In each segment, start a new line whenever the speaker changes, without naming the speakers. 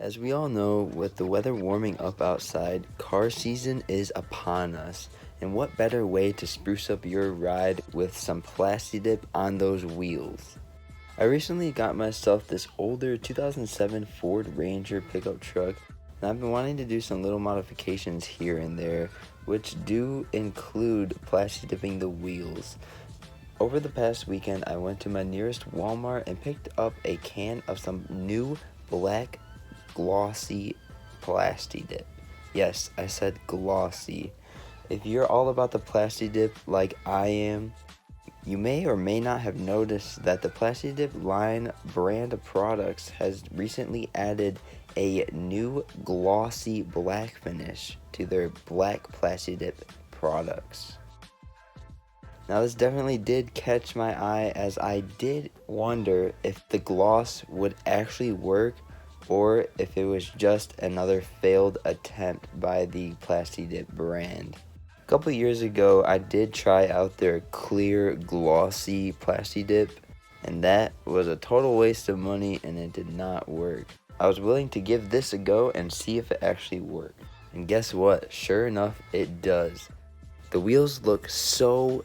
As we all know, with the weather warming up outside, car season is upon us. And what better way to spruce up your ride with some Plasti dip on those wheels? I recently got myself this older 2007 Ford Ranger pickup truck, and I've been wanting to do some little modifications here and there, which do include Plasti dipping the wheels. Over the past weekend, I went to my nearest Walmart and picked up a can of some new black Glossy Plasti dip. Yes, I said glossy. If you're all about the Plasti dip like I am, you may or may not have noticed that the Plasti dip line brand of products has recently added a new glossy black finish to their black Plasti dip products. Now this definitely did catch my eye, as I did wonder if the gloss would actually work or if it was just another failed attempt by the Plasti dip brand. A couple years ago, I did try out their clear glossy Plasti dip, and that was a total waste of money and it did not work. I was willing to give this a go and see if it actually worked. And guess what? Sure enough, it does. The wheels look so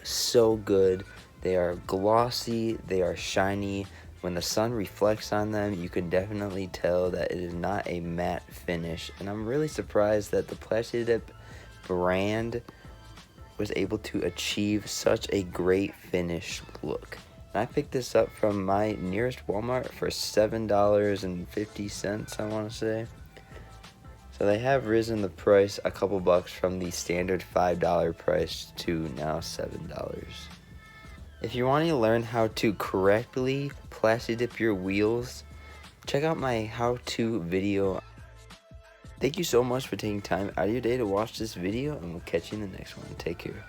good. They are glossy, they are shiny. When the sun reflects on them, you can definitely tell that it is not a matte finish. And I'm really surprised that the Plasti dip brand was able to achieve such a great finish look. And I picked this up from my nearest Walmart for $7.50, I want to say. So they have risen the price a couple bucks from the standard $5 price to now $7. If you're wanting to learn how to correctly Plasti dip your wheels, check out my how-to video. Thank you so much for taking time out of your day to watch this video, and we'll catch you in the next one. Take care.